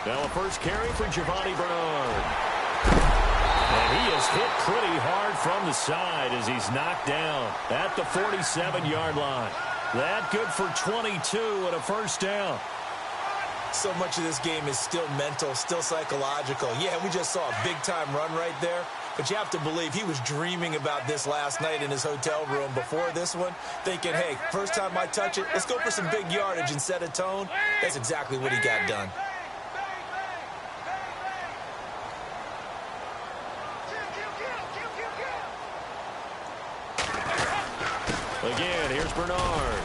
Now a first carry for Giovanni Bernard. And he is hit pretty hard from the side as he's knocked down at the 47-yard line. That good for 22 and a first down. So much of this game is still mental, still psychological. Yeah, we just saw a big-time run right there. But you have to believe he was dreaming about this last night in his hotel room before this one, thinking, hey, first time I touch it, let's go for some big yardage and set a tone. That's exactly what he got done. Again, here's Bernard.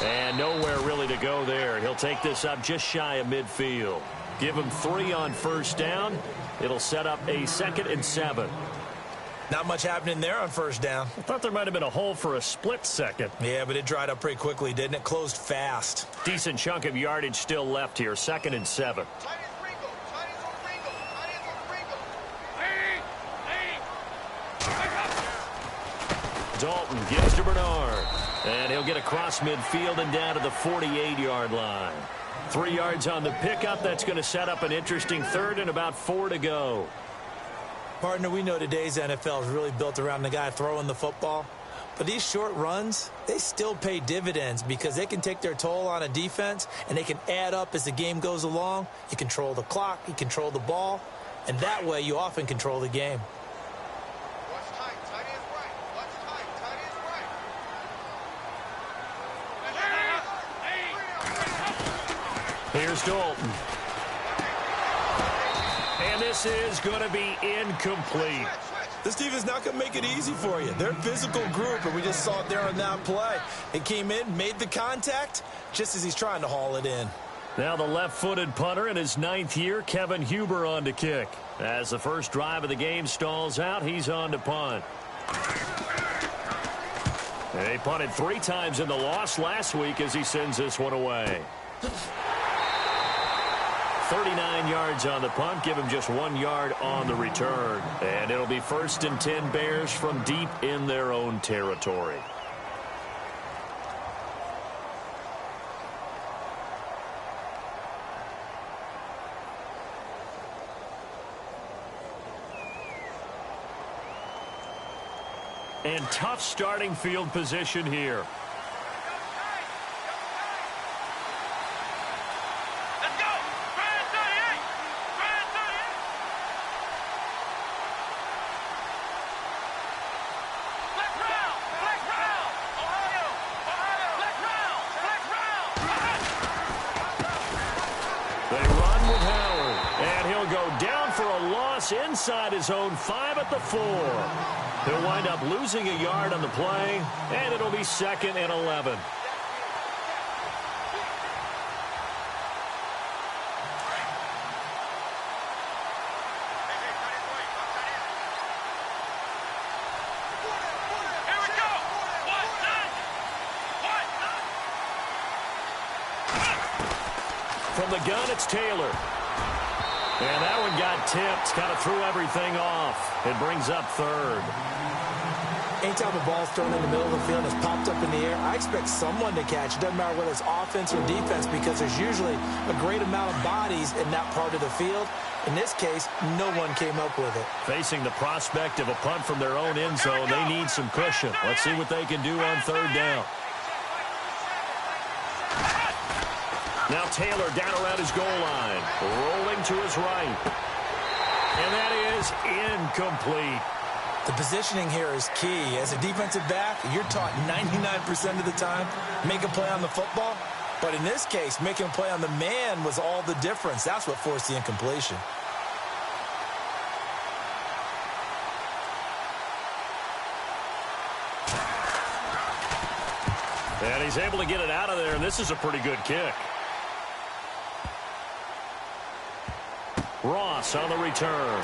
And nowhere really to go there. He'll take this up just shy of midfield. Give him 3 on first down. It'll set up a 2nd and 7. Not much happening there on first down. I thought there might have been a hole for a split second. Yeah, but it dried up pretty quickly, didn't it? Closed fast. Decent chunk of yardage still left here. 2nd and 7. Dalton gives to Bernard. And he'll get across midfield and down to the 48-yard line. 3 yards on the pickup. That's going to set up an interesting 3rd and about 4 to go. Partner, we know today's NFL is really built around the guy throwing the football. But these short runs, they still pay dividends because they can take their toll on a defense and they can add up as the game goes along. You control the clock, you control the ball, and that way you often control the game. Here's Dalton. And this is going to be incomplete. This team is not going to make it easy for you. They're a physical group, and we just saw it there on that play. It came in, made the contact, just as he's trying to haul it in. Now the left-footed punter in his 9th year, Kevin Huber, on to kick. As the first drive of the game stalls out, he's on to punt. He punted 3 times in the loss last week as he sends this one away. 39 yards on the punt. Give him just 1 yard on the return. And it'll be 1st and 10 Bears from deep in their own territory. And tough starting field position here. Inside his own 5 at the 4. He'll wind up losing a yard on the play, and it'll be 2nd and 11. From the gun, it's Taylor. And that one got tipped, kind of threw everything off. It brings up 3rd. Anytime a ball's thrown in the middle of the field and it's popped up in the air, I expect someone to catch. It doesn't matter whether it's offense or defense because there's usually a great amount of bodies in that part of the field. In this case, no one came up with it. Facing the prospect of a punt from their own end zone, they need some cushion. Let's see what they can do on 3rd down. Now Taylor down around his goal line, rolling to his right. And that is incomplete. The positioning here is key. As a defensive back, you're taught 99% of the time, make a play on the football. But in this case, making a play on the man was all the difference. That's what forced the incompletion. And he's able to get it out of there, and this is a pretty good kick. Ross on the return.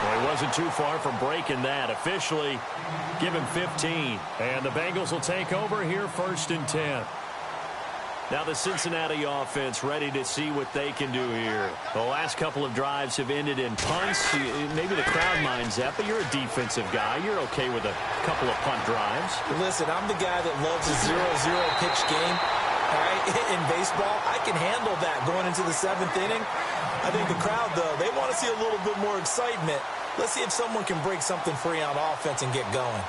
Well, he wasn't too far from breaking that. Officially, give him 15. And the Bengals will take over here 1st and 10. Now the Cincinnati offense ready to see what they can do here. The last couple of drives have ended in punts. Maybe the crowd minds that, but you're a defensive guy. You're okay with a couple of punt drives. Listen, I'm the guy that loves a 0-0 pitch game. All right, in baseball, I can handle that going into the 7th inning. I think the crowd, though, they want to see a little bit more excitement. Let's see if someone can break something free on offense and get going.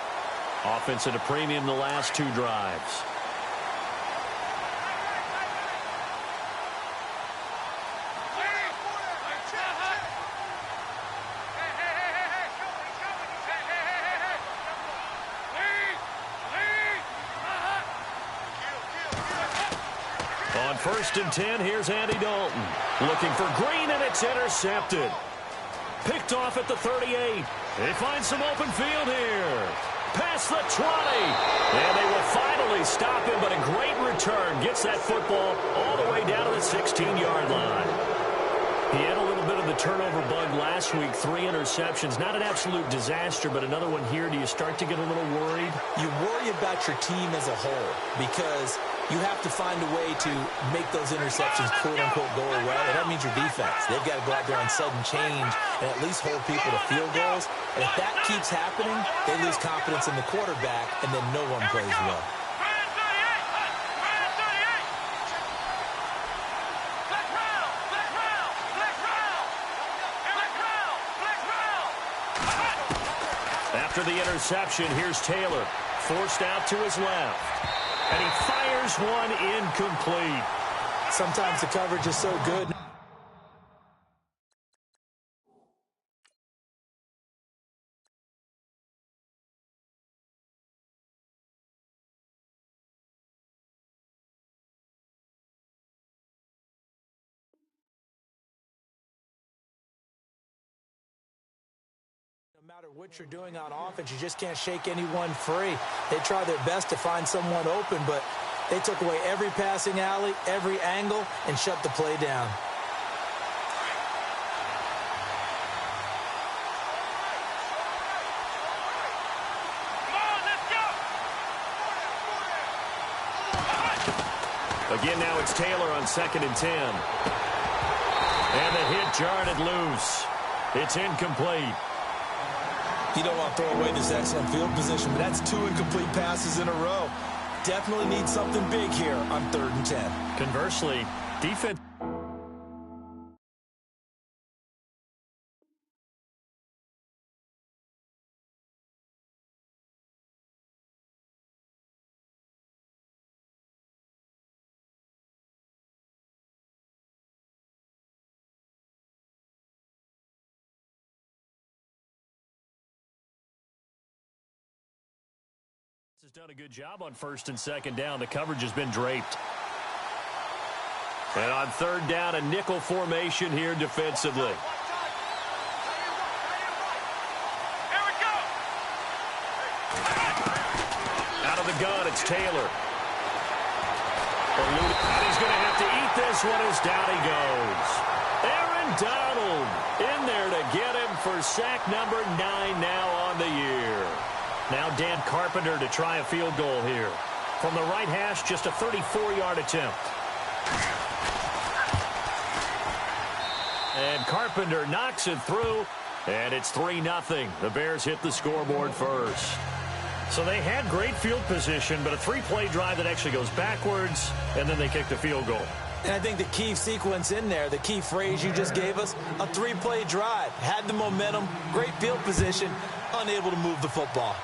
Offense at a premium the last 2 drives. On 1st and 10, here's Andy Dalton. Looking for Green, and it's intercepted. Picked off at the 38. They find some open field here. Past the 20. And they will finally stop him, but a great return. Gets that football all the way down to the 16-yard line. He had a little bit of the turnover bug last week. 3 interceptions. Not an absolute disaster, but another one here. Do you start to get a little worried? You worry about your team as a whole because you have to find a way to make those interceptions, quote-unquote, go away. And that means your defense. They've got to go out there on sudden change and at least hold people to field goals. And if that keeps happening, they lose confidence in the quarterback, and then no one plays well. After the interception, here's Taylor. Forced out to his left. And he fires one incomplete. Sometimes the coverage is so good. No matter what you're doing on offense, you just can't shake anyone free. They try their best to find someone open, but they took away every passing alley, every angle, and shut the play down. Again, now it's Taylor on 2nd and 10. And the hit jarred it loose. It's incomplete. You don't want to throw away this excellent field position, but that's 2 incomplete passes in a row. Definitely need something big here on 3rd and 10. Conversely, defense. Has done a good job on 1st and 2nd down. The coverage has been draped. And on 3rd down, a nickel formation here defensively. Out of the gun, it's Taylor. And he's going to have to eat this one as down he goes. Aaron Donald in there to get him for sack number 9 now on the year. Now Dan Carpenter to try a field goal here. From the right hash, just a 34-yard attempt. And Carpenter knocks it through, and it's 3-0. The Bears hit the scoreboard first. So they had great field position, but a 3-play drive that actually goes backwards, and then they kick the field goal. And I think the key sequence in there, the key phrase you just gave us, a 3-play drive. Had the momentum, great field position, unable to move the football.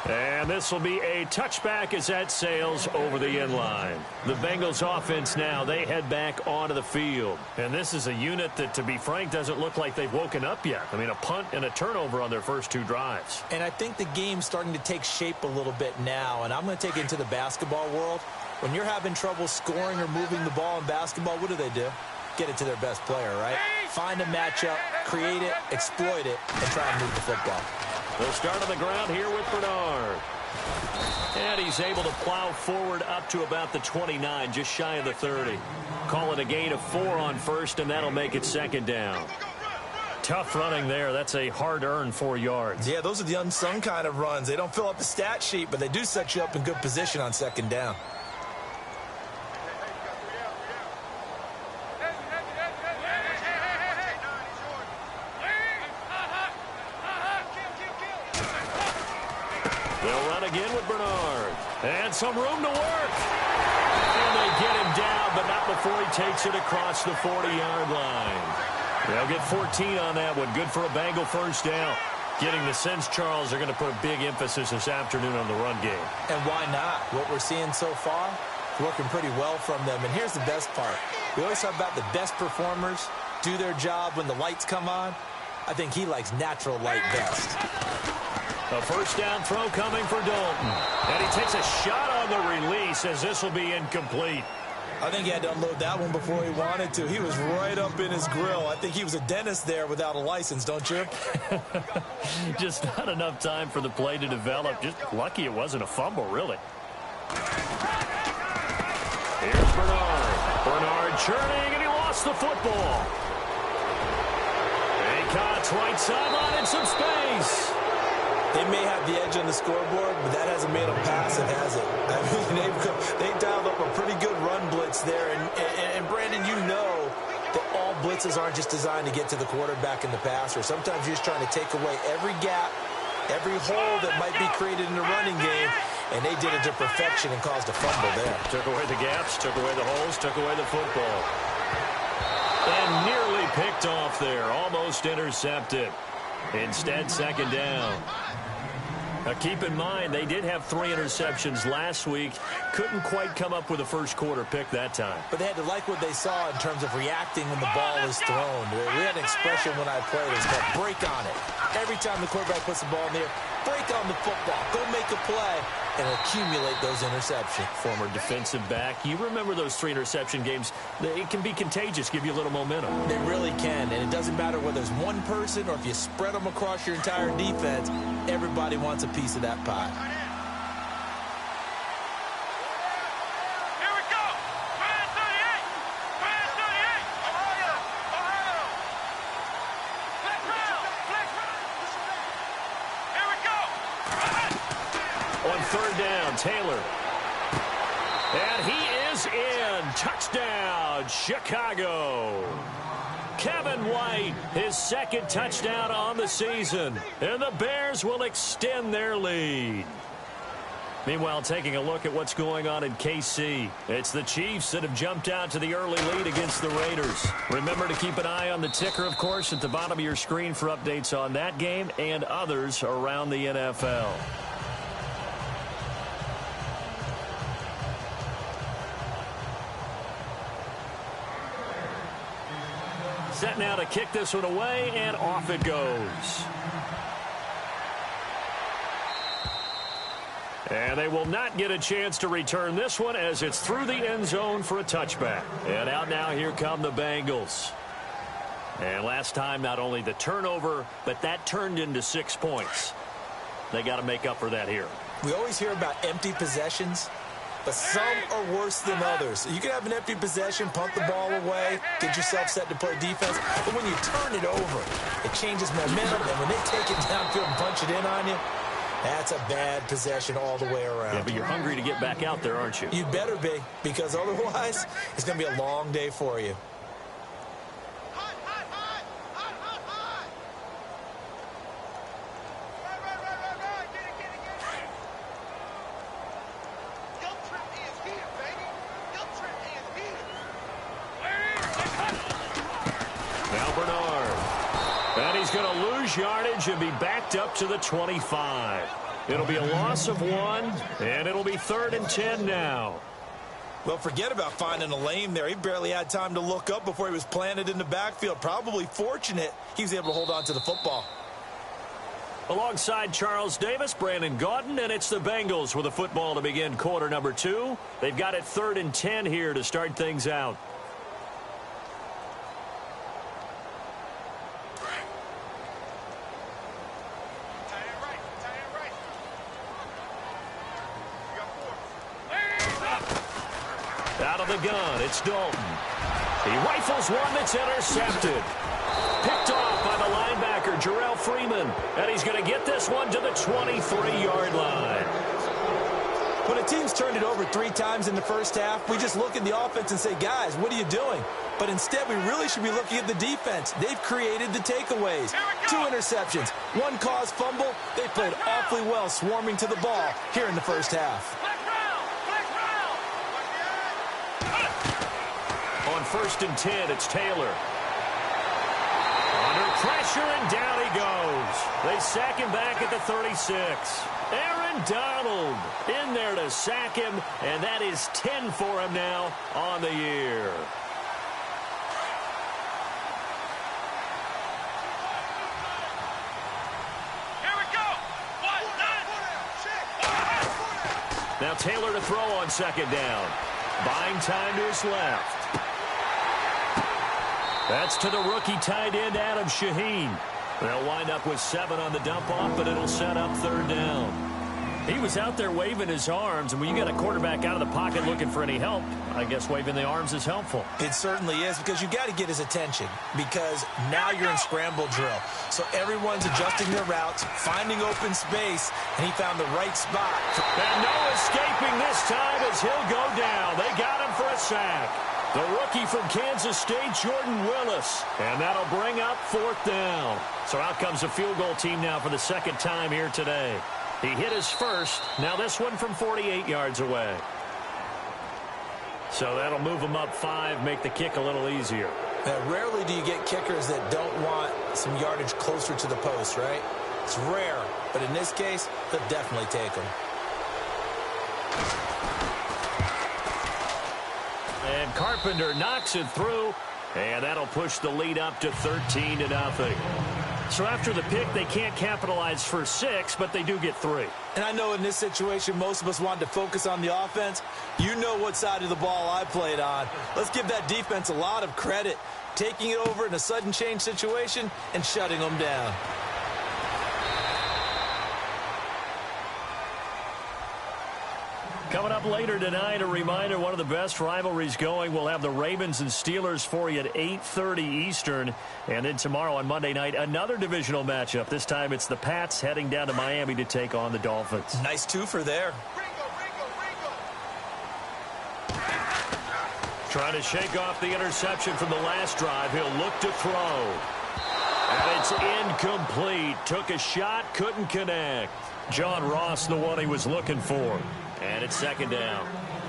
And this will be a touchback as that sails over the end line. The Bengals offense now, they head back onto the field. And this is a unit that, to be frank, doesn't look like they've woken up yet. I mean, a punt and a turnover on their first 2 drives. And I think the game's starting to take shape a little bit now. And I'm going to take it into the basketball world. When you're having trouble scoring or moving the ball in basketball, what do? Get it to their best player, right? Find a matchup, create it, exploit it, and try and move the football. They'll start on the ground here with Bernard. And he's able to plow forward up to about the 29, just shy of the 30. Call it a gain of 4 on 1st, and that'll make it 2nd down. Tough running there. That's a hard-earned 4 yards. Yeah, those are the unsung kind of runs. They don't fill up the stat sheet, but they do set you up in good position on second down. They'll run again with Bernard. And some room to work. And they get him down, but not before he takes it across the 40-yard line. They'll get 14 on that one. Good for a Bengal first down. Getting the sense, Charles, they're going to put a big emphasis this afternoon on the run game. And why not? What we're seeing so far, working pretty well from them. And here's the best part. We always talk about the best performers do their job when the lights come on. I think he likes natural light best. A first down throw coming for Dalton. And he takes a shot on the release as this will be incomplete. I think he had to unload that one before he wanted to. He was right up in his grill. I think he was a dentist there without a license, don't you? Just not enough time for the play to develop. Just lucky it wasn't a fumble, really. Here's Bernard. Bernard churning, and he lost the football. Acott's right sideline in some space. They may have the edge on the scoreboard, but that hasn't made them passive, has it? I mean, they've dialed up a pretty good run blitz there. And Brandon, you know that all blitzes aren't just designed to get to the quarterback in the passer. Sometimes you're just trying to take away every gap, every hole that might be created in the running game, and they did it to perfection and caused a fumble there. Took away the gaps, took away the holes, took away the football. And nearly picked off there, almost intercepted. Instead, second down. Now, keep in mind, they did have 3 interceptions last week. Couldn't quite come up with a first quarter pick that time. But they had to like what they saw in terms of reacting when the ball is thrown. We had an expression when I played. It's called break on it. Every time the quarterback puts the ball in the air, break on the football. Go make a play and accumulate those interceptions. Former defensive back. You remember those 3 interception games. It can be contagious, give you a little momentum. They really can, and it doesn't matter whether it's one person or if you spread them across your entire defense. Everybody wants a piece of that pie. Here we go. 38. 38. Ohio. Flex round. Here we go. On third down, Taylor. And he is in. Touchdown, Chicago. Kevin White, his second touchdown on the season. And the Bears will extend their lead. Meanwhile, taking a look at what's going on in KC. It's the Chiefs that have jumped out to the early lead against the Raiders. Remember to keep an eye on the ticker, of course, at the bottom of your screen for updates on that game and others around the NFL. Set now to kick this one away, and off it goes. And they will not get a chance to return this one as it's through the end zone for a touchback. And out now, here come the Bengals. And last time, not only the turnover, but that turned into 6 points. They got to make up for that here. We always hear about empty possessions, but some are worse than others. You can have an empty possession, punt the ball away, get yourself set to play defense, but when you turn it over, it changes momentum, and when they take it downfield and punch it in on you, that's a bad possession all the way around. Yeah, but you're hungry to get back out there, aren't you? You better be, because otherwise, it's going to be a long day for you. Yardage and be backed up to the 25. It'll be a loss of 1, and it'll be 3rd and 10 now. Well, forget about finding a lane there. He barely had time to look up before he was planted in the backfield. Probably fortunate he was able to hold on to the football. Alongside Charles Davis, Brandon Gaudin, and it's the Bengals with a football to begin quarter number 2. They've got it 3rd and 10 here to start things out. Out of the gun, it's Dalton. He rifles one that's intercepted. Picked off by the Jarrell Freeman. And he's going to get this one to the 23-yard line. When a team's turned it over 3 times in the first half, we just look at the offense and say, guys, what are you doing? But instead, we really should be looking at the defense. They've created the takeaways. 2 interceptions, 1 caused fumble. They played awfully well swarming to the ball here in the first half. On 1st and 10, it's Taylor. Under pressure, and down he goes. They sack him back at the 36. Aaron Donald in there to sack him, and that is 10 for him now on the year. Here we go. Now Taylor to throw on 2nd down. Buying time to his left. That's to the rookie tight end, Adam Shaheen. They'll wind up with 7 on the dump-off, but it'll set up 3rd down. He was out there waving his arms, and when you got a quarterback out of the pocket looking for any help, I guess waving the arms is helpful. It certainly is, because you got to get his attention, because now you're in scramble drill. So everyone's adjusting their routes, finding open space, and he found the right spot. And no escaping this time as he'll go down. They got him for a sack. The rookie from Kansas State, Jordan Willis. And that'll bring up 4th down. So out comes the field goal team now for the 2nd time here today. He hit his first. Now this one from 48 yards away. So that'll move him up 5, make the kick a little easier. Now, rarely do you get kickers that don't want some yardage closer to the post, right? It's rare, but in this case, they'll definitely take them. And Carpenter knocks it through, and that'll push the lead up to 13-0. So after the pick, they can't capitalize for 6, but they do get 3. And I know in this situation, most of us wanted to focus on the offense. You know what side of the ball I played on. Let's give that defense a lot of credit, taking it over in a sudden change situation and shutting them down. Coming up later tonight, a reminder, one of the best rivalries going. We'll have the Ravens and Steelers for you at 8:30 Eastern. And then tomorrow on Monday night, another divisional matchup. This time it's the Pats heading down to Miami to take on the Dolphins. Nice twofer there. Trying to shake off the interception from the last drive. He'll look to throw. And it's incomplete. Took a shot, couldn't connect. John Ross, the one he was looking for. And it's 2nd down.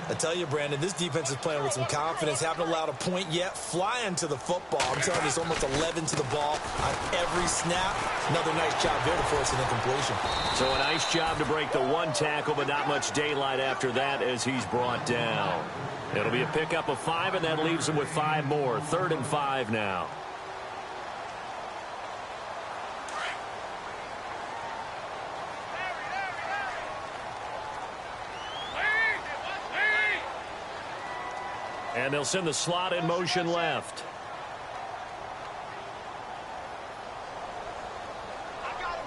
I tell you, Brandon, this defense is playing with some confidence. Haven't allowed a point yet. Flying to the football. I'm telling you, it's almost 11 to the ball on every snap. Another nice job there to force an incompletion. So a nice job to break the 1 tackle, but not much daylight after that as he's brought down. It'll be a pickup of 5, and that leaves him with 5 more. 3rd and 5 now. And they'll send the slot in motion left.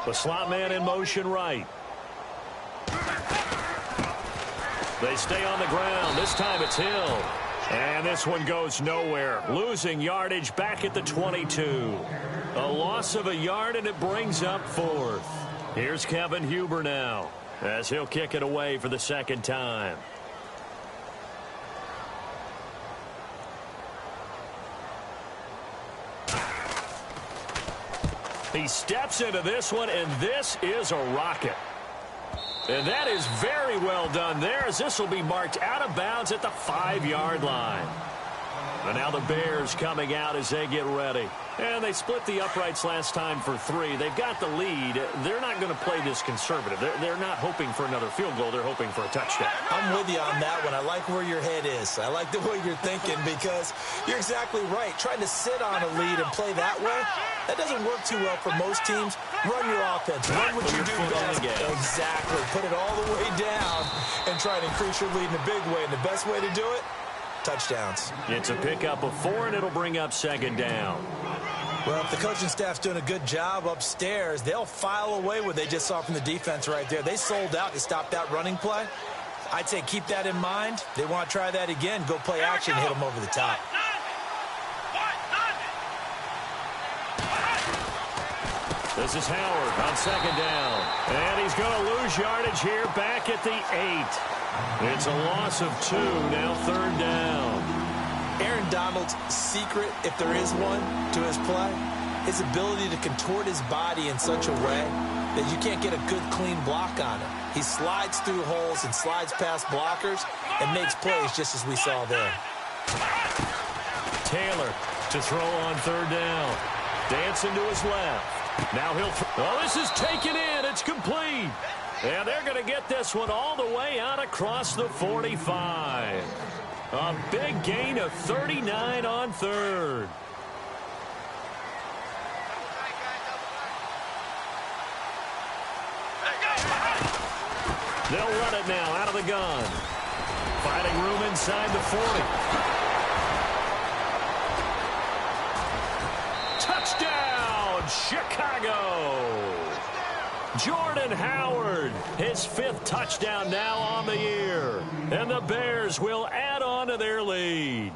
The slot man in motion right. They stay on the ground. This time it's Hill. And this one goes nowhere. Losing yardage back at the 22. A loss of a yard, and it brings up 4th. Here's Kevin Huber now as he'll kick it away for the 2nd time. He steps into this one, and this is a rocket. And that is very well done there, as this will be marked out of bounds at the 5-yard line. And now the Bears coming out as they get ready. And they split the uprights last time for 3. They've got the lead. They're not going to play this conservative. They're not hoping for another field goal. They're hoping for a touchdown. I'm with you on that one. I like where your head is. I like the way you're thinking, because you're exactly right. Trying to sit on a lead and play that way, that doesn't work too well for most teams. Run your offense. Run what you do best. Exactly. Put it all the way down and try to increase your lead in a big way. And the best way to do it, touchdowns. It's a pickup of 4, and it'll bring up 2nd down. Well, if the coaching staff's doing a good job upstairs, they'll file away what they just saw from the defense right there. They sold out to stop that running play. I'd say keep that in mind. They want to try that again. Go play action, hit them over the top. This is Howard on second down. And he's going to lose yardage here back at the 8. It's a loss of 2, now third down. Aaron Donald's secret, if there is one, to his play, his ability to contort his body in such a way that you can't get a good, clean block on him. He slides through holes and slides past blockers and makes plays just as we saw there. Taylor to throw on third down. Dancing to his left. Now he'll oh, this is taken in. It's complete. And they're going to get this one all the way out across the 45. A big gain of 39 on third. They'll run it now out of the gun. Finding room inside the 40. Touchdown, Chicago. Jordan Howard, his 5th touchdown now on the year. And the Bears will add on to their lead.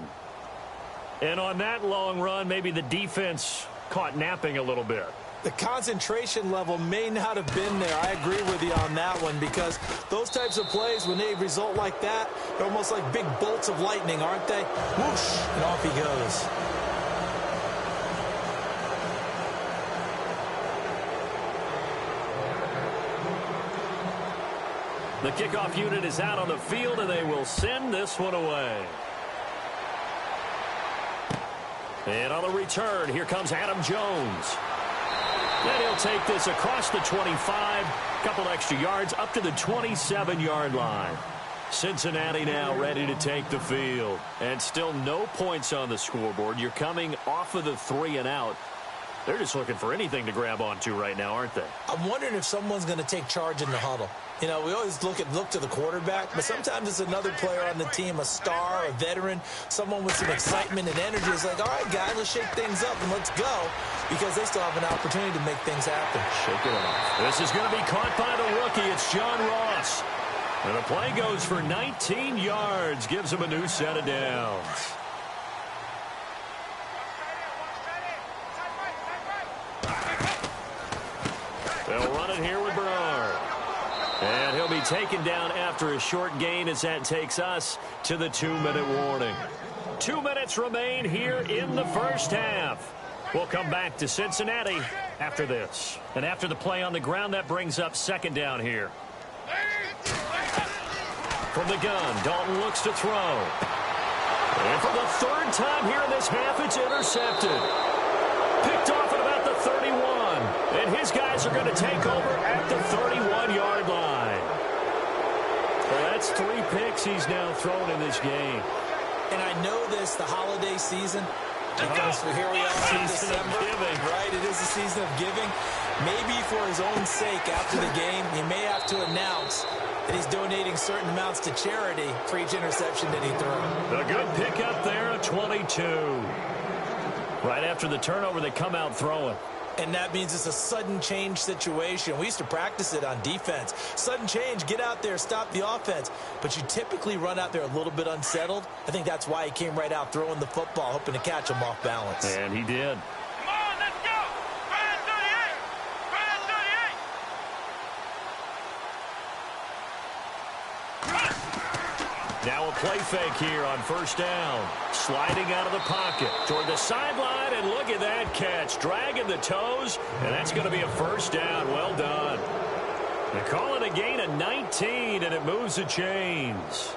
And on that long run, maybe the defense caught napping a little bit. The concentration level may not have been there. I agree with you on that one, because those types of plays, when they result like that, they're almost like big bolts of lightning, aren't they? Whoosh, and off he goes. The kickoff unit is out on the field, and they will send this one away. And on the return, here comes Adam Jones. Then he'll take this across the 25, couple extra yards up to the 27-yard line. Cincinnati now ready to take the field. And still no points on the scoreboard. You're coming off of the 3 and out. They're just looking for anything to grab onto right now, aren't they? I'm wondering if someone's going to take charge in the huddle. You know, we always look to the quarterback, but sometimes it's another player on the team, a star, a veteran, someone with some excitement and energy. It's like, all right, guys, let's shake things up and let's go, because they still have an opportunity to make things happen. Shake it off. This is going to be caught by the rookie. It's John Ross. And the play goes for 19 yards, gives him a new set of downs. They'll run it here with Bernard. And he'll be taken down after a short gain as that takes us to the 2-minute warning. 2 minutes remain here in the first half. We'll come back to Cincinnati after this. And after the play on the ground, that brings up second down here. From the gun, Dalton looks to throw. And for the 3rd time here in this half, it's intercepted. Picked off at about the 31. And his guys are going to take over at the 31-yard line. Well, that's 3 picks he's now thrown in this game. And I know this, the holiday season, because here we are in December, right? It is the season of giving. Maybe for his own sake after the game, he may have to announce that he's donating certain amounts to charity for each interception that he threw. A good pick up there at 22. Right after the turnover, they come out throwing. And that means it's a sudden change situation. We used to practice it on defense. Sudden change, get out there, stop the offense. But you typically run out there a little bit unsettled. I think that's why he came right out throwing the football, hoping to catch him off balance. And he did. Come on, let's go. Brad 38. Brad 38. Now a play fake here on first down. Sliding out of the pocket toward the sideline, and look at that catch. Dragging the toes, and that's going to be a first down. Well done. They call it a gain of 19, and it moves the chains.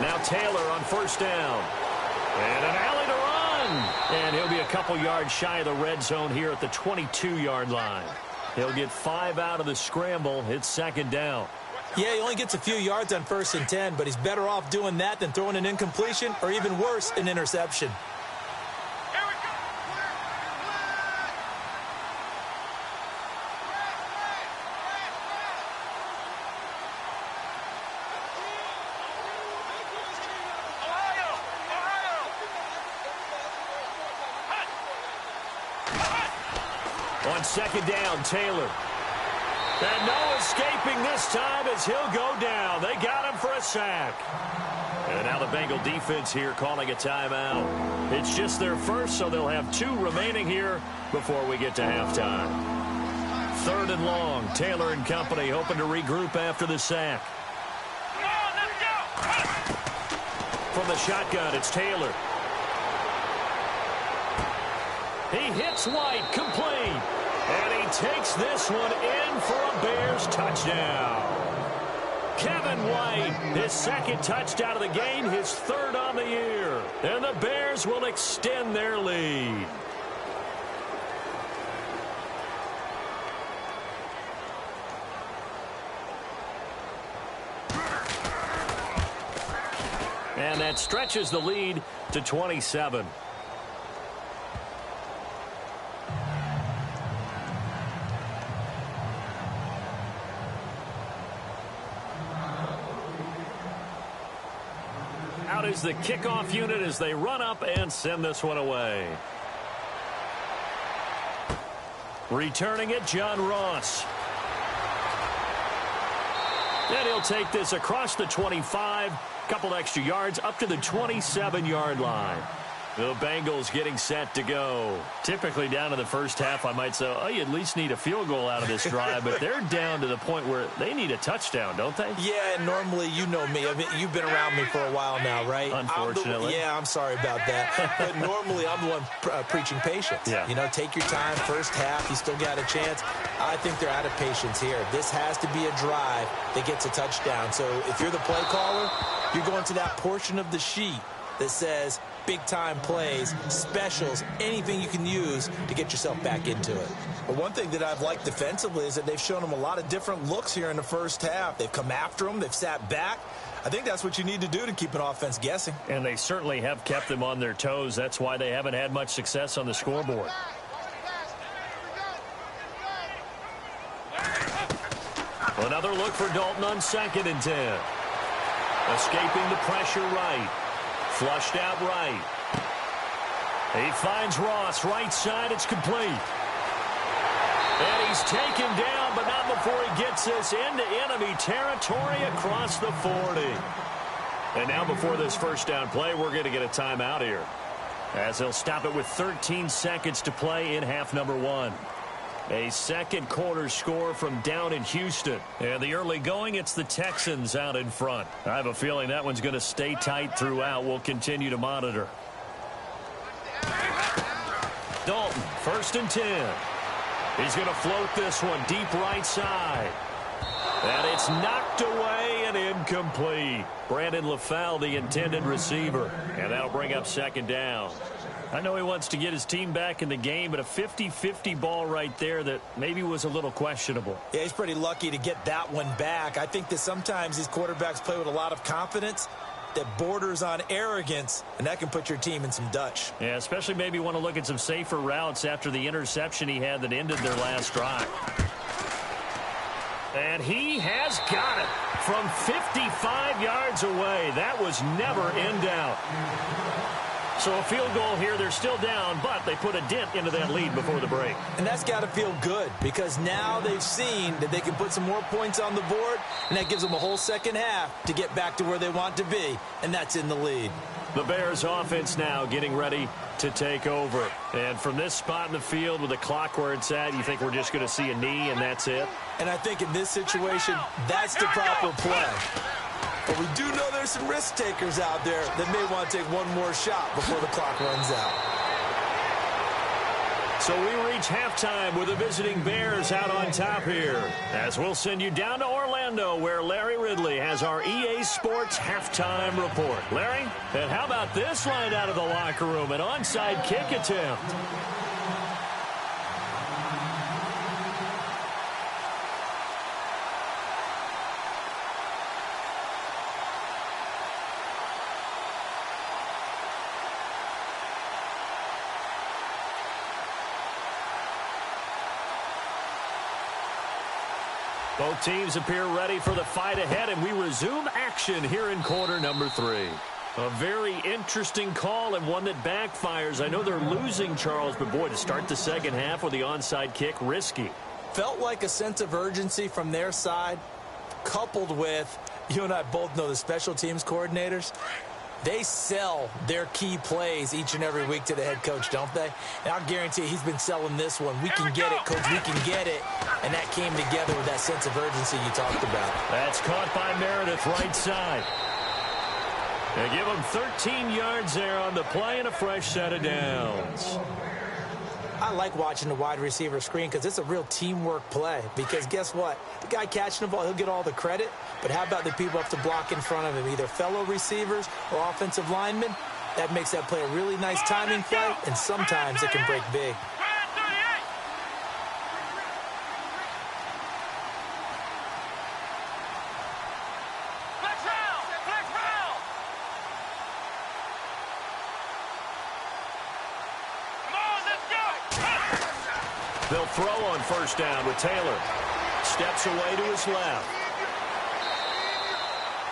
Now Taylor on first down. And an alley to run. And he'll be a couple yards shy of the red zone here at the 22-yard line. He'll get 5 out of the scramble. It's second down. Yeah, he only gets a few yards on 1st and 10, but he's better off doing that than throwing an incompletion or even worse, an interception. On second down, Taylor. And no escaping this time as he'll go down. They got him for a sack. And now the Bengal defense here calling a timeout. It's just their first, so they'll have 2 remaining here before we get to halftime. 3rd and long. Taylor and company hoping to regroup after the sack. Come on, let's go. From the shotgun, it's Taylor. He hits White, complete. And he takes this one in for a Bears touchdown. Kevin White, his 2nd touchdown of the game, his 3rd on the year. And the Bears will extend their lead. And that stretches the lead to 27. Out is the kickoff unit as they run up and send this one away. Returning it, John Ross. And he'll take this across the 25, couple extra yards up to the 27-yard line. The Bengals getting set to go. Typically down to the first half, I might say, oh, you at least need a field goal out of this drive, but they're down to the point where they need a touchdown, don't they? Yeah, and normally, you know me. I mean, you've been around me for a while now, right? Unfortunately. I'm sorry about that. But normally, I'm the one preaching patience. Yeah. You know, take your time, first half, you still got a chance. I think they're out of patience here. This has to be a drive that gets a touchdown. So if you're the play caller, you're going to that portion of the sheet that says big-time plays, specials, anything you can use to get yourself back into it. But one thing that I've liked defensively is that they've shown them a lot of different looks here in the first half. They've come after them. They've sat back. I think that's what you need to do to keep an offense guessing. And they certainly have kept them on their toes. That's why they haven't had much success on the scoreboard. Another look for Dalton on 2nd and 10. Escaping the pressure right. Flushed out right. He finds Ross, right side, it's complete. And he's taken down, but not before he gets this into enemy territory across the 40. And now before this first down play, we're going to get a timeout here, as they'll stop it with 13 seconds to play in half number 1. A second quarter score from down in Houston. And the early going, it's the Texans out in front. I have a feeling that one's going to stay tight throughout. We'll continue to monitor. Dalton, 1st and 10. He's going to float this one deep right side. And it's knocked away and incomplete. Brandon LaFell, the intended receiver. And that'll bring up 2nd down. I know he wants to get his team back in the game, but a 50-50 ball right there that maybe was a little questionable. Yeah, he's pretty lucky to get that one back. I think that sometimes these quarterbacks play with a lot of confidence that borders on arrogance, and that can put your team in some Dutch. Yeah, especially maybe want to look at some safer routes after the interception he had that ended their last drive. And he has got it from 55 yards away. That was never in doubt. So a field goal here. They're still down, but they put a dent into that lead before the break. And that's got to feel good, because now they've seen that they can put some more points on the board, and that gives them a whole second half to get back to where they want to be, and that's in the lead. The Bears offense now getting ready to take over. And from this spot in the field with the clock where it's at, you think we're just going to see a knee and that's it? And I think in this situation, that's the proper play. But we do know there's some risk takers out there that may want to take one more shot before the clock runs out. So we reach halftime with the visiting Bears out on top here, as we'll send you down to Orlando, where Larry Ridley has our EA Sports halftime report. Larry, and how about this line out of the locker room? An onside kick attempt. Both teams appear ready for the fight ahead, and we resume action here in quarter number 3. A very interesting call and one that backfires. I know they're losing, Charles, but boy, to start the second half with the onside kick, risky. Felt like a sense of urgency from their side, coupled with, you and I both know the special teams coordinators, they sell their key plays each and every week to the head coach, don't they? And I'll guarantee he's been selling this one. We can get it, coach, we can get it. And that came together with that sense of urgency you talked about. That's caught by Meredith, right side. They give him 13 yards there on the play and a fresh set of downs. I like watching the wide receiver screen because it's a real teamwork play. Because guess what? The guy catching the ball, he'll get all the credit. But how about the people up to block in front of him, either fellow receivers or offensive linemen? That makes that play a really nice timing play, and sometimes it can break big. They'll throw on first down with Taylor. Steps away to his left.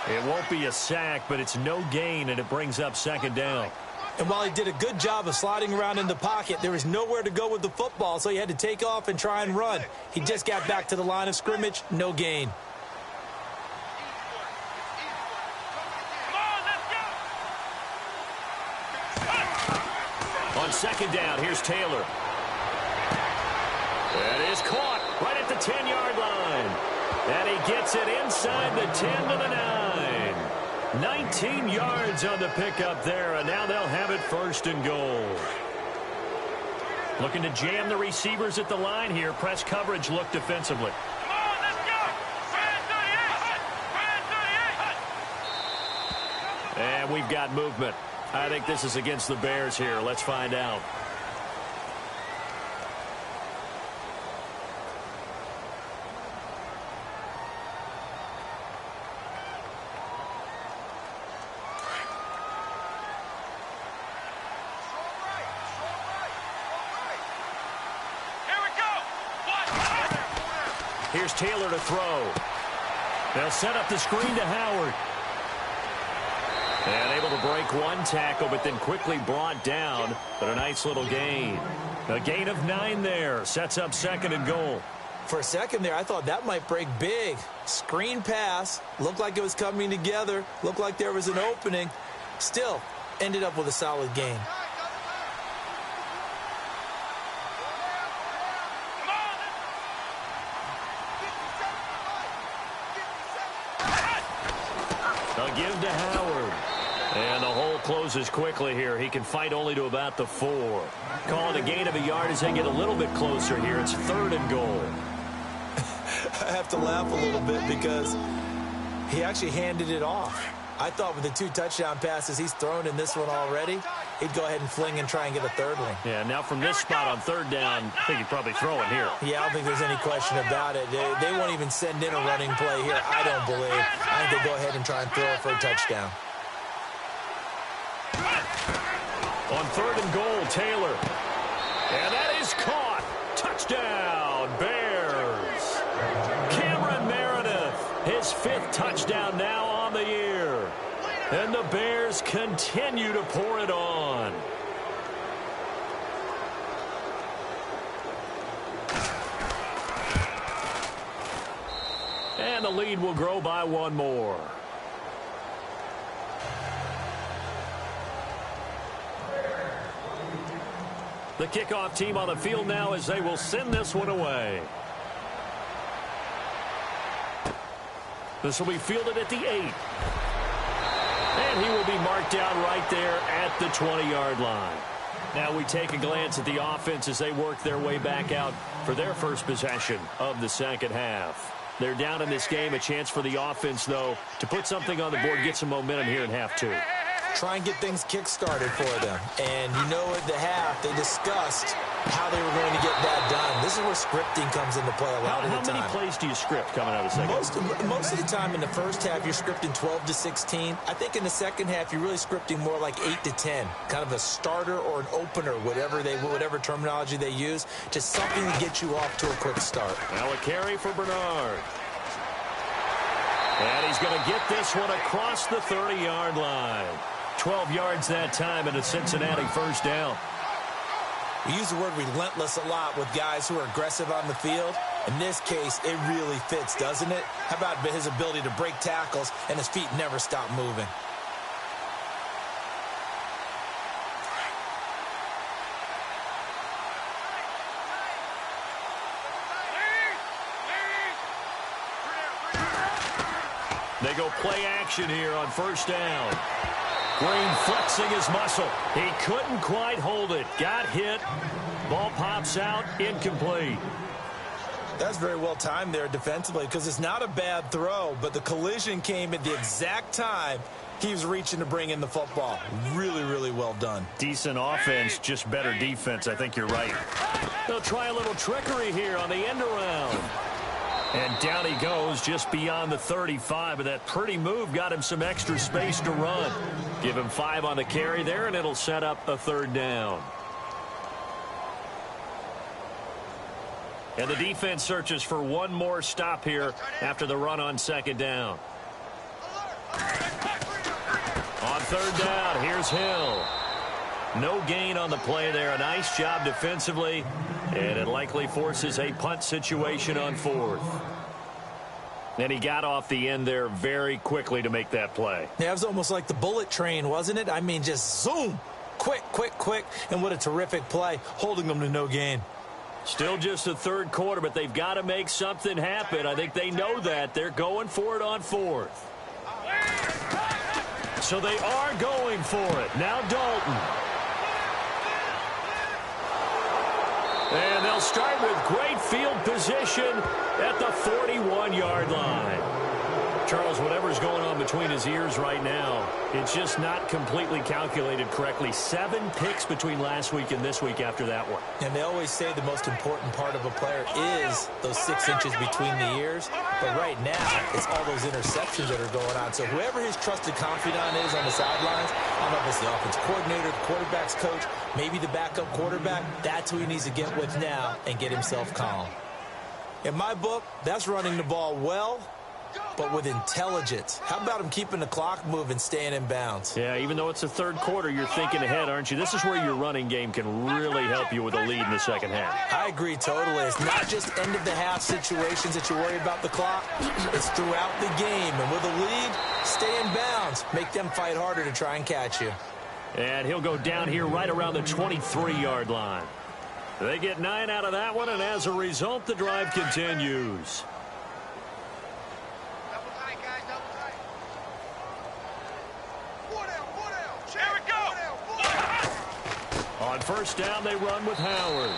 It won't be a sack, but it's no gain, and it brings up second down. And while he did a good job of sliding around in the pocket, there was nowhere to go with the football, so he had to take off and try and run. He just got back to the line of scrimmage, no gain. On second down, here's Taylor. That is caught right at the 10-yard line. And he gets it inside the 10 to the 9. 19 yards on the pickup there, and now they'll have it first and goal. Looking to jam the receivers at the line here. Press coverage look defensively. And we've got movement. I think this is against the Bears here. Let's find out. Here's Taylor to throw. They'll set up the screen to Howard. And able to break one tackle, but then quickly brought down. But a nice little gain. A gain of 9 there. Sets up second and goal. For a second there, I thought that might break big. Screen pass. Looked like it was coming together. Looked like there was an opening. Still, ended up with a solid gain. They'll give to Howard. And the hole closes quickly here. He can fight only to about the 4. Call it a gain of a yard as they get a little bit closer here. It's third and goal. I have to laugh a little bit because he actually handed it off. I thought with the 2 touchdown passes he's thrown in this one already, he'd go ahead and fling and try and get a third one. Yeah, now from this spot on third down, I think he'd probably throw it here. Yeah, I don't think there's any question about it. They won't even send in a running play here, I don't believe. I think they'll go ahead and try and throw it for a touchdown. On third and goal, Taylor. And that is caught. Touchdown, Bears. Cameron Meredith, his 5th touchdown now on the year. And the Bears continue to pour it on. And the lead will grow by 1 more. The kickoff team on the field now as they will send this one away. This will be fielded at the 8. And he will be marked down right there at the 20-yard line. Now we take a glance at the offense as they work their way back out for their first possession of the second half. They're down in this game. A chance for the offense, though, to put something on the board, get some momentum here in half 2. Try and get things kick-started for them. And you know at the half, they discussed how they were going to get that done. This is where scripting comes into play a lot of the time. How many plays do you script coming out of the second half? Most of the time in the first half, you're scripting 12 to 16. I think in the second half, you're really scripting more like 8 to 10. Kind of a starter or an opener, whatever terminology they use. Just something to get you off to a quick start. Now a carry for Bernard. And he's going to get this one across the 30-yard line. 12 yards that time and a Cincinnati first down. We use the word relentless a lot with guys who are aggressive on the field. In this case, it really fits, doesn't it? How about his ability to break tackles and his feet never stop moving? They go play action here on first down. Green flexing his muscle. He couldn't quite hold it. Got hit. Ball pops out. Incomplete. That's very well timed there defensively because it's not a bad throw, but the collision came at the exact time he was reaching to bring in the football. Really, really well done. Decent offense, just better defense. I think you're right. They'll try a little trickery here on the end around. And down he goes just beyond the 35, but that pretty move got him some extra space to run. Give him 5 on the carry there, and it'll set up a third down. And the defense searches for one more stop here after the run on second down. On third down, here's Hill. No gain on the play there. A nice job defensively, and it likely forces a punt situation on fourth. And he got off the end there very quickly to make that play. Yeah, it was almost like the bullet train, wasn't it? I mean, just zoom. Quick, quick, quick. And what a terrific play, holding them to no gain. Still just the third quarter, but they've got to make something happen. I think they know that. They're going for it on fourth. So they are going for it. Now Dalton. And they'll start with great field position at the 41-yard line. Charles, whatever's going on between his ears right now, it's just not completely calculated correctly. 7 picks between last week and this week after that one. And they always say the most important part of a player is those 6 inches between the ears. But right now, it's all those interceptions that are going on. So whoever his trusted confidant is on the sidelines, I don't know if it's the offense coordinator, the quarterback's coach, maybe the backup quarterback, that's who he needs to get with now and get himself calm. In my book, that's running the ball well, but with intelligence. How about him keeping the clock moving, staying in bounds? Yeah, even though it's the third quarter, you're thinking ahead, aren't you? This is where your running game can really help you with a lead in the second half. I agree totally. It's not just end-of-the-half situations that you worry about the clock. It's throughout the game. And with a lead, stay in bounds. Make them fight harder to try and catch you. And he'll go down here right around the 23-yard line. They get 9 out of that one, and as a result, the drive continues. On first down, they run with Howard.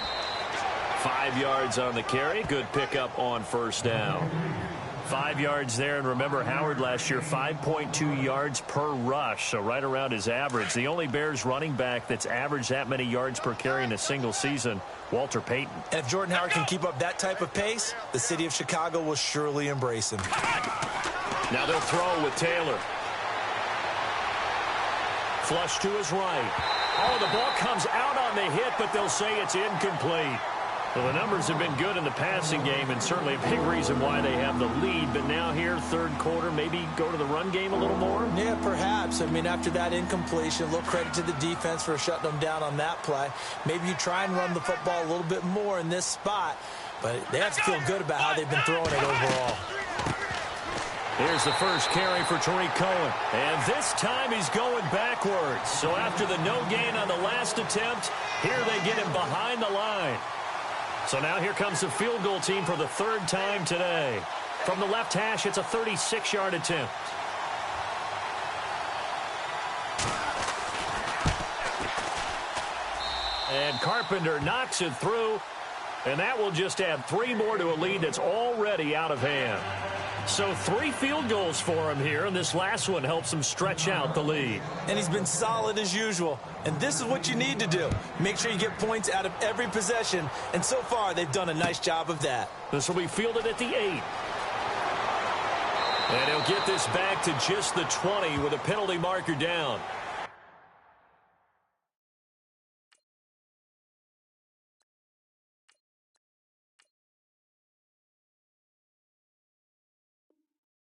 5 yards on the carry. Good pickup on first down. 5 yards there, and remember, Howard last year, 5.2 yards per rush, so right around his average. The only Bears running back that's averaged that many yards per carry in a single season, Walter Payton. And if Jordan Howard can keep up that type of pace, the city of Chicago will surely embrace him. Now they'll throw with Taylor. Flush to his right. Oh, the ball comes out on the hit, but they'll say it's incomplete. Well, the numbers have been good in the passing game, and certainly a big reason why they have the lead. But now here, third quarter, maybe go to the run game a little more? Yeah, perhaps. I mean, after that incompletion, a little credit to the defense for shutting them down on that play. Maybe you try and run the football a little bit more in this spot, but they have to feel good about how they've been throwing it overall. Here's the first carry for Tariq Cohen. And this time he's going backwards. So after the no gain on the last attempt, here they get him behind the line. So now here comes the field goal team for the third time today. From the left hash, it's a 36-yard attempt. And Carpenter knocks it through. And that will just add 3 more to a lead that's already out of hand. So 3 field goals for him here, and this last one helps him stretch out the lead. And he's been solid as usual. And this is what you need to do. Make sure you get points out of every possession. And so far, they've done a nice job of that. This will be fielded at the 8. And he'll get this back to just the 20 with a penalty marker down.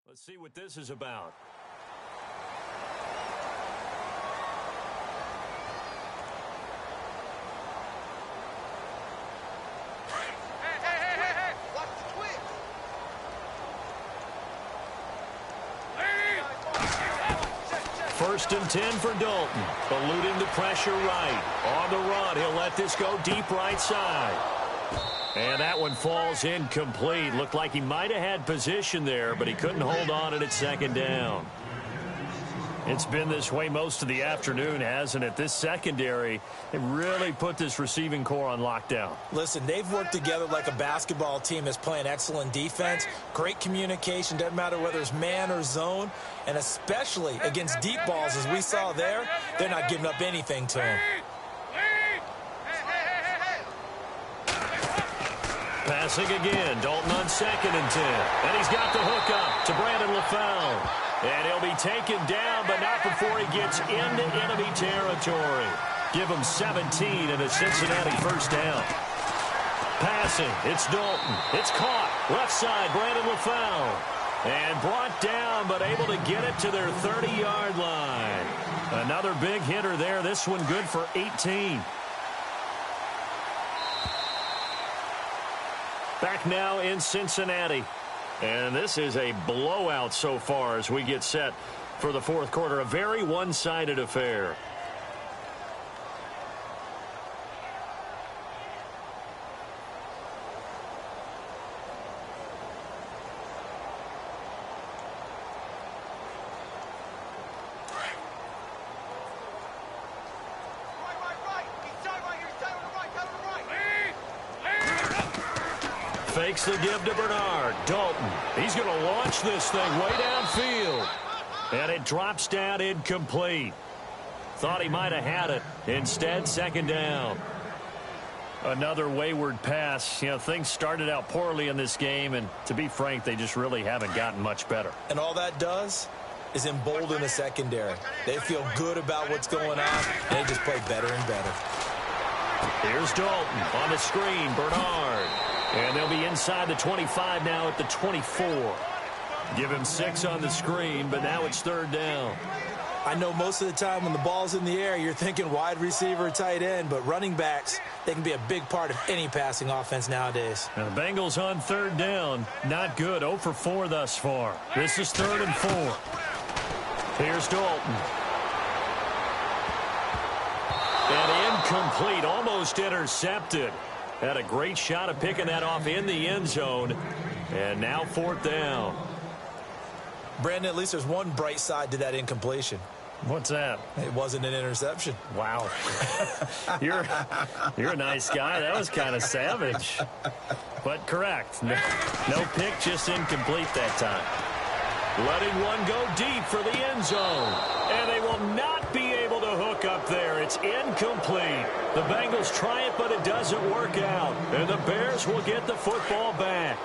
Let's see what this is about. first and 10 for Dalton. Eluding the pressure right. On the run, he'll let this go deep right side. And that one falls incomplete. Looked like he might have had position there, but he couldn't hold on at second down. It's been this way most of the afternoon, hasn't it? This secondary, it really put this receiving core on lockdown. Listen, they've worked together like a basketball team that's playing excellent defense. Great communication, doesn't matter whether it's man or zone. And especially against deep balls, as we saw there, they're not giving up anything to them. Passing again, Dalton on second and 10. And he's got the hook up to Brandon LaFell. And he'll be taken down, but not before he gets into enemy territory. Give him 17 and a Cincinnati first down. Passing, it's Dalton. It's caught. Left side, Brandon LaFell. And brought down, but able to get it to their 30-yard line. Another big hitter there. This one good for 18. Back now in Cincinnati. And this is a blowout so far as we get set for the fourth quarter. A very one-sided affair. Fakes the give to Bernard. Dalton. He's going to launch this thing way downfield. And it drops down incomplete. Thought he might have had it. Instead, second down. Another wayward pass. You know, things started out poorly in this game, and to be frank, they just really haven't gotten much better. And all that does is embolden the secondary. They feel good about what's going on, and they just play better and better. Here's Dalton on the screen. Bernard. And they'll be inside the 25 now at the 24. Give him 6 on the screen, but now it's third down. I know most of the time when the ball's in the air, you're thinking wide receiver, tight end, but running backs, they can be a big part of any passing offense nowadays. Now the Bengals on third down. Not good. 0 for 4 thus far. This is 3rd and 4. Here's Dalton. And incomplete, almost intercepted. Had a great shot of picking that off in the end zone. And now 4th down. Brandon, at least there's one bright side to that incompletion. What's that? It wasn't an interception. Wow. You're a nice guy. That was kind of savage. But correct. No pick, just incomplete that time. Letting one go deep for the end zone. And they will not be able to hook up there. It's incomplete. The Bengals try it, but it doesn't work out. And the Bears will get the football back.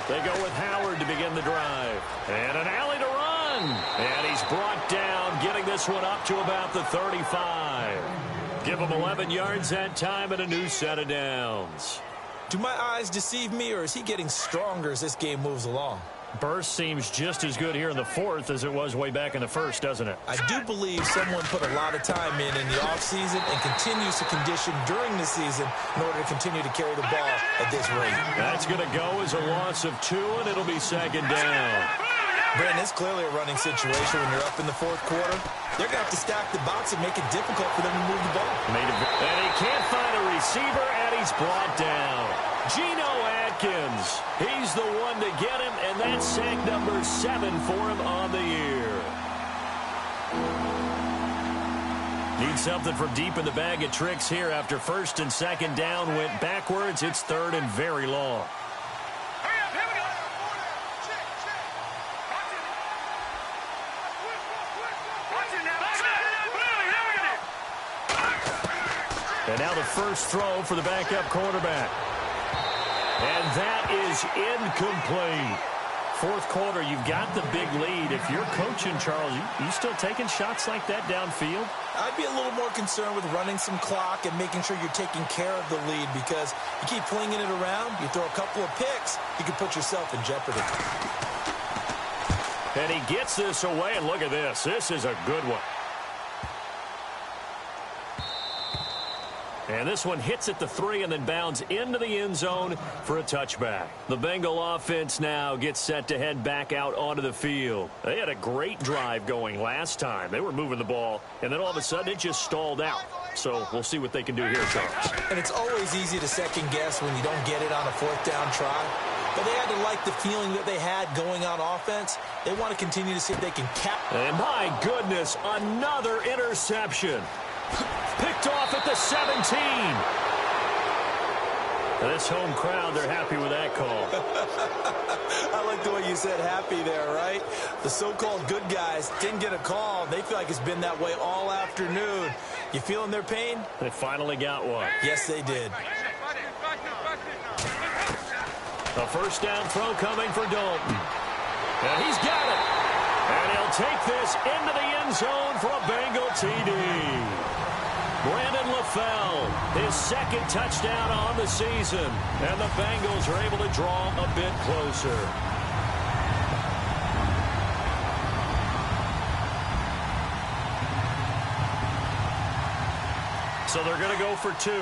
They go with Howard to begin the drive. And an alley to run. And he's brought down, getting this one up to about the 35. Give him 11 yards that time and a new set of downs. Do my eyes deceive me, or is he getting stronger as this game moves along? Burst seems just as good here in the 4th as it was way back in the 1st, doesn't it? I do believe someone put a lot of time in the offseason and continues to condition during the season in order to continue to carry the ball at this rate. That's going to go as a loss of 2, and it'll be second down. Brandon, it's clearly a running situation when you're up in the 4th quarter. They're going to have to stack the box and make it difficult for them to move the ball. And he can't find a receiver, and he's brought down. Geno Atkins, he's the one to get him, and that's sack number 7 for him on the year. Need something from deep in the bag of tricks here after 1st and 2nd down went backwards. It's 3rd and very long. And now the first throw for the backup quarterback. And that is incomplete. 4th quarter, you've got the big lead. If you're coaching, Charles, you still taking shots like that downfield? I'd be a little more concerned with running some clock and making sure you're taking care of the lead, because you keep flinging it around, you throw a couple of picks, you can put yourself in jeopardy. And he gets this away, and look at this. This is a good one. And this one hits at the 3 and then bounds into the end zone for a touchback. The Bengal offense now gets set to head back out onto the field. They had a great drive going last time. They were moving the ball, and then all of a sudden it just stalled out. So we'll see what they can do here, Charles. And it's always easy to second guess when you don't get it on a 4th down try. But they had to like the feeling that they had going on offense. They want to continue to see if they can cap. And my goodness, another interception. Picked off at the 17. And this home crowd, they're happy with that call. I like the way you said happy there, right? The so-called good guys didn't get a call. They feel like it's been that way all afternoon. You feeling their pain? They finally got one. Yes, they did. A first down throw coming for Dalton. And he's got it. And he'll take this into the end zone for a Bengal TD. Brandon LaFell, his 2nd touchdown on the season. And the Bengals are able to draw a bit closer. So they're going to go for 2.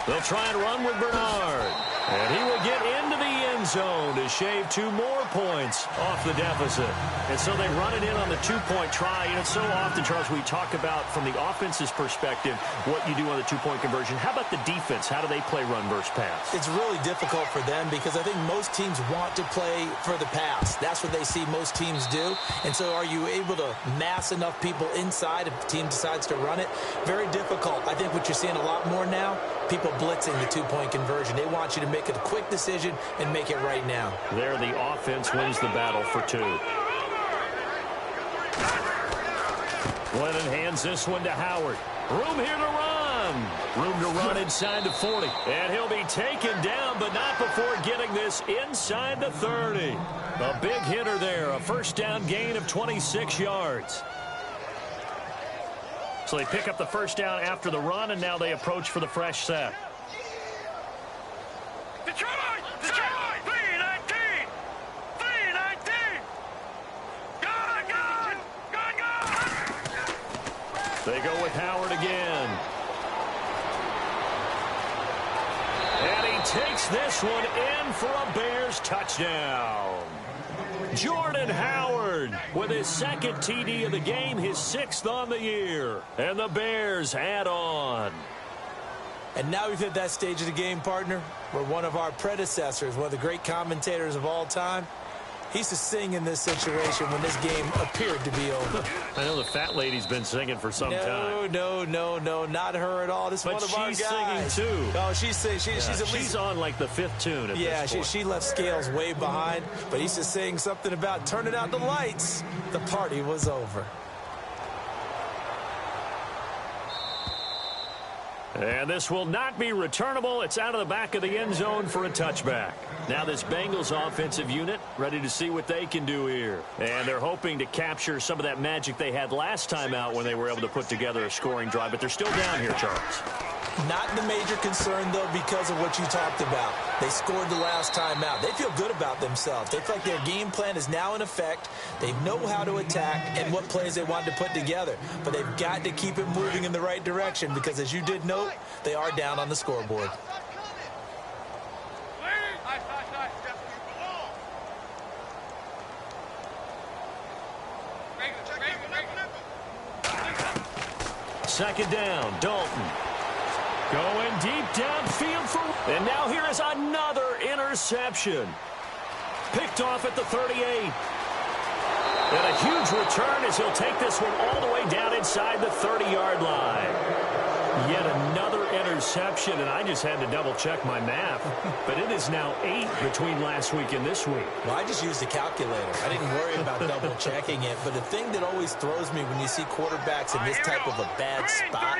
They'll try and run with Bernard. And he will get into the end zone to shave 2 more points off the deficit. And so they run it in on the 2-point try. And it's so often, Charles, we talk about from the offense's perspective what you do on the 2-point conversion. How about the defense? How do they play run versus pass? It's really difficult for them because I think most teams want to play for the pass. That's what they see most teams do. And so are you able to mass enough people inside if the team decides to run it? Very difficult. I think what you're seeing a lot more now, people blitzing the 2-point conversion. They want you to make a quick decision and make it right now. There, the offense wins the battle for 2. Glennon hands this one to Howard. Room here to run. Room to run inside the 40. And he'll be taken down, but not before getting this inside the 30. A big hitter there. A first down gain of 26 yards. So they pick up the first down after the run, and now they approach for the fresh set. Detroit! Detroit! 319! 319! Gone! They go with Howard again. And he takes this one in for a Bears touchdown. Jordan Howard with his 2nd TD of the game, his 6th on the year. And the Bears add on. And now we've hit that stage of the game, partner, where one of our predecessors, one of the great commentators of all time, he used to sing in this situation when this game appeared to be over. I know the fat lady's been singing for some time. No, not her at all. This is one of our guys. But she's singing, too. Oh, she's at least... She's on, like, the 5th tune at this point. She left Scales way behind, but he used to sing something about turning out the lights. The party was over. And this will not be returnable. It's out of the back of the end zone for a touchback. Now this Bengals offensive unit ready to see what they can do here. And they're hoping to capture some of that magic they had last time out when they were able to put together a scoring drive. But they're still down here, Charles. Not the major concern, though, because of what you talked about. They scored the last time out. They feel good about themselves. They feel like their game plan is now in effect. They know how to attack and what plays they want to put together. But they've got to keep it moving in the right direction because, as you did note, they are down on the scoreboard. Second down, Dalton. Going deep downfield for... And now here is another interception. Picked off at the 38. And a huge return as he'll take this one all the way down inside the 30-yard line. Yet another interception, and I just had to double-check my math. But it is now 8 between last week and this week. Well, I just used a calculator. I didn't worry about double-checking it. But the thing that always throws me when you see quarterbacks in this type of a bad spot,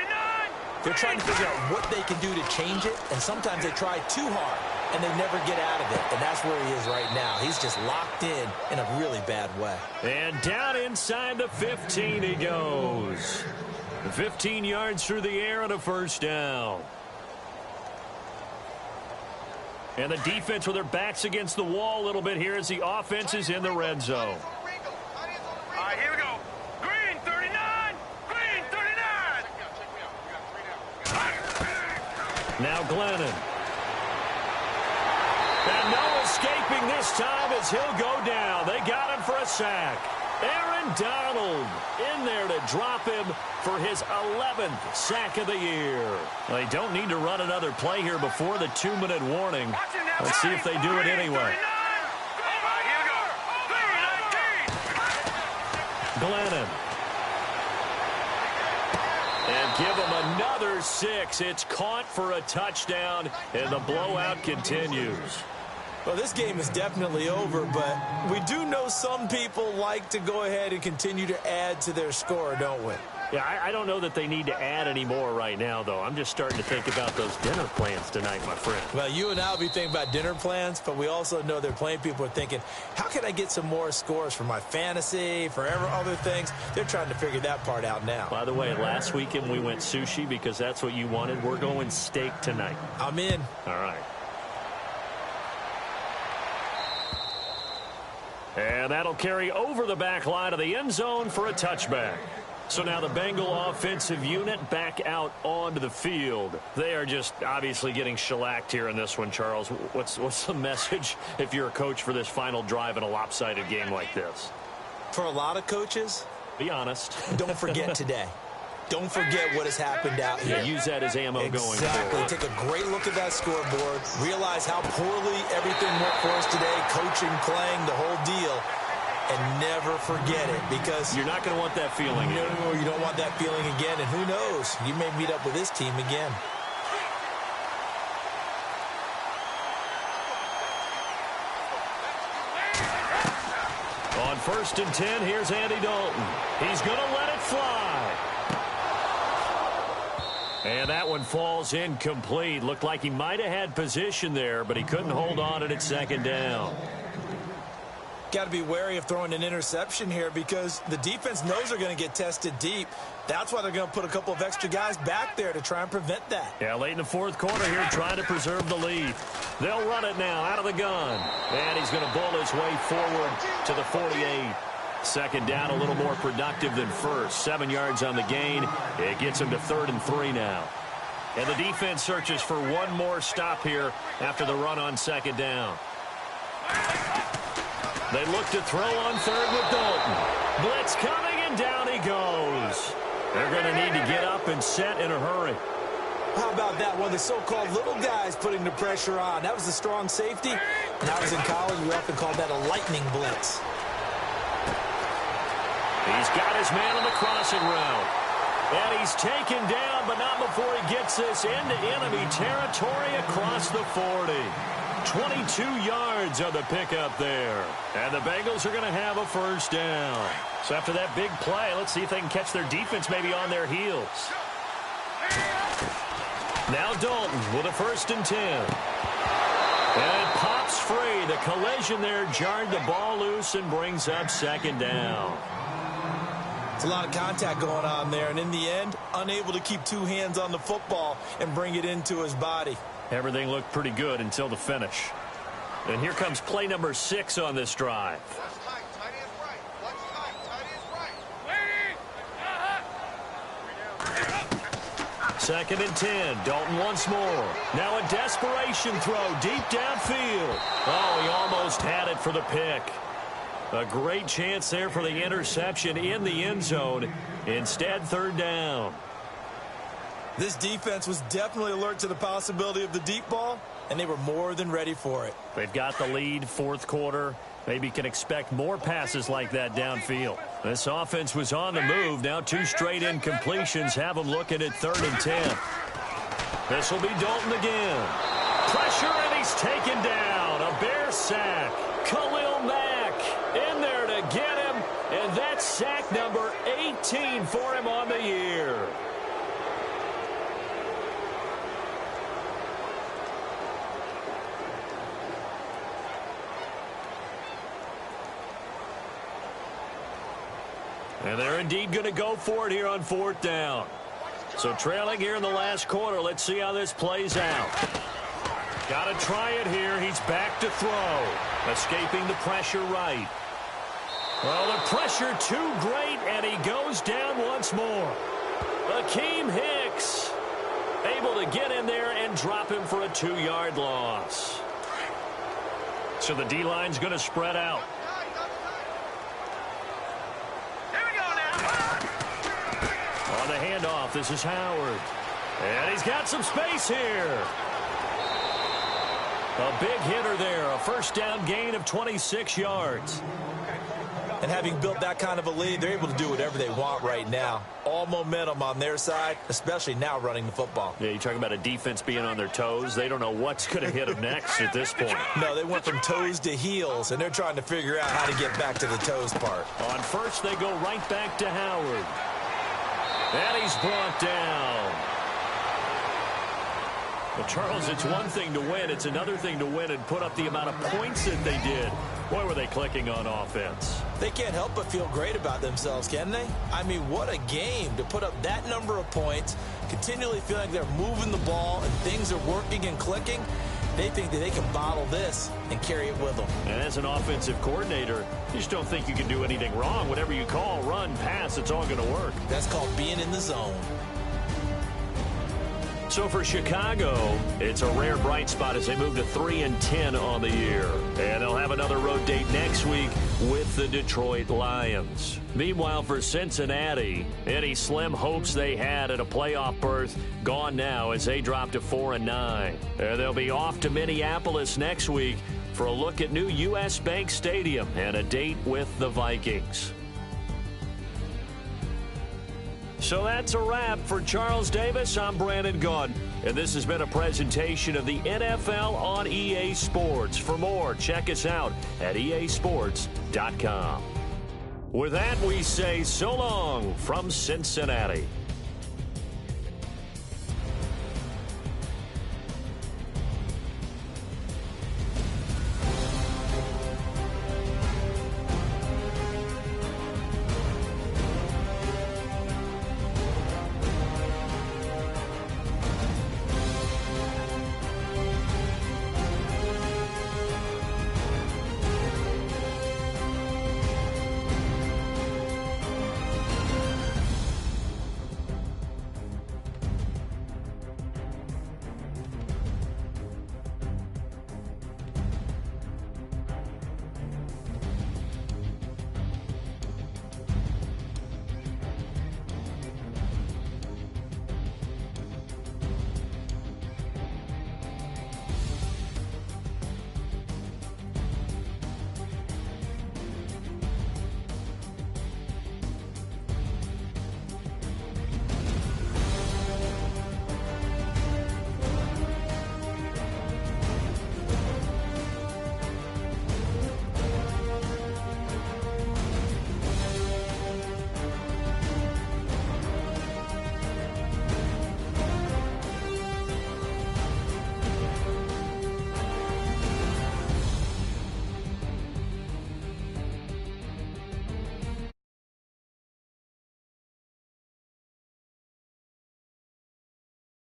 they're trying to figure out what they can do to change it, and sometimes they try too hard, and they never get out of it. And that's where he is right now. He's just locked in a really bad way. And down inside the 15 he goes. 15 yards through the air and a first down. And the defense with their backs against the wall a little bit here as the offense is in the red zone. All right, here we go. Now Glennon. And no escaping this time as he'll go down. They got him for a sack. Aaron Donald in there to drop him for his 11th sack of the year. They don't need to run another play here before the 2-minute warning. Let's see if they do it anyway. Glennon. And give him another 6. It's caught for a touchdown, and the blowout continues. Well, this game is definitely over, but we do know some people like to go ahead and continue to add to their score, don't we? Yeah, I don't know that they need to add any more right now, though. I'm just starting to think about those dinner plans tonight, my friend. Well, you and I will be thinking about dinner plans, but we also know they're playing people are thinking, how can I get some more scores for my fantasy, for other things? They're trying to figure that part out now. By the way, last weekend we went sushi because that's what you wanted. We're going steak tonight. I'm in. All right. And that'll carry over the back line of the end zone for a touchback. So now the Bengal offensive unit back out onto the field. They are just obviously getting shellacked here in this one, Charles. What's the message if you're a coach for this final drive in a lopsided game like this? For a lot of coaches, be honest. Don't forget today. Don't forget what has happened out here. Yeah, use that as ammo going forward. Exactly. Take a great look at that scoreboard. Realize how poorly everything went for us today. Coaching, playing, the whole deal. And never forget it, because you're not going to want that feeling. No, you don't want that feeling again. And who knows? You may meet up with this team again. On 1st and 10, here's Andy Dalton. He's going to let it fly. And that one falls incomplete. Looked like he might have had position there, but he couldn't hold on at 2nd down. Got to be wary of throwing an interception here because the defense knows they're going to get tested deep. That's why they're going to put a couple of extra guys back there to try and prevent that. Yeah, late in the 4th quarter here trying to preserve the lead. They'll run it now out of the gun. And he's going to bull his way forward to the 48. 2nd down, a little more productive than first. 7 yards on the gain. It gets him to 3rd and 3 now. And the defense searches for one more stop here after the run on 2nd down. They look to throw on 3rd with Dalton. Blitz coming, and down he goes. They're going to need to get up and set in a hurry. How about that one? The so-called little guys putting the pressure on. That was the strong safety. When I was in college, we often called that a lightning blitz. He's got his man on the crossing route. And he's taken down, but not before he gets this into enemy territory across the 40. 22 yards on the pickup there. And the Bengals are going to have a 1st down. So after that big play, let's see if they can catch their defense maybe on their heels. Now Dalton with a 1st and 10. And it pops free. The collision there jarred the ball loose and brings up 2nd down. It's a lot of contact going on there, and in the end, unable to keep 2 hands on the football and bring it into his body. Everything looked pretty good until the finish. And here comes play number 6 on this drive. 2nd and 10. Dalton once more. Now a desperation throw deep downfield. Oh, he almost had it for the pick. A great chance there for the interception in the end zone. Instead, 3rd down. This defense was definitely alert to the possibility of the deep ball, and they were more than ready for it. They've got the lead, 4th quarter. Maybe can expect more passes like that downfield. This offense was on the move. Now 2 straight incompletions have them looking at 3rd and 10. This will be Dalton again. Pressure, and he's taken down. A Bear sack. Khalil Mack in there to get him, and that's sack number 18 for him on the year. And they're indeed going to go for it here on 4th down. So trailing here in the last quarter, let's see how this plays out. Got to try it here. He's back to throw. Escaping the pressure right. Well, the pressure too great, and he goes down once more. Akeem Hicks. Able to get in there and drop him for a 2-yard loss. So the D-line's going to spread out. Here we go now. On the handoff, this is Howard. And he's got some space here. A big hitter there, a first down gain of 26 yards. And having built that kind of a lead, they're able to do whatever they want right now. All momentum on their side, especially now running the football. Yeah, you talk about a defense being on their toes. They don't know what's going to hit them next at this point. No, they went from toes to heels, and they're trying to figure out how to get back to the toes part. On first, they go right back to Howard. And he's brought down. Well, Charles, it's one thing to win. It's another thing to win and put up the amount of points that they did. Boy, were they clicking on offense. They can't help but feel great about themselves, can they? I mean, what a game to put up that number of points, continually feeling like they're moving the ball and things are working and clicking. They think that they can bottle this and carry it with them. And as an offensive coordinator, you just don't think you can do anything wrong. Whatever you call, run, pass, it's all going to work. That's called being in the zone. So for Chicago, it's a rare bright spot as they move to 3-10 on the year. And they'll have another road date next week with the Detroit Lions. Meanwhile, for Cincinnati, any slim hopes they had at a playoff berth gone now as they drop to 4-9. And they'll be off to Minneapolis next week for a look at new U.S. Bank Stadium and a date with the Vikings. So that's a wrap for Charles Davis. I'm Brandon Gunn, and this has been a presentation of the NFL on EA Sports. For more, check us out at easports.com. With that, we say so long from Cincinnati.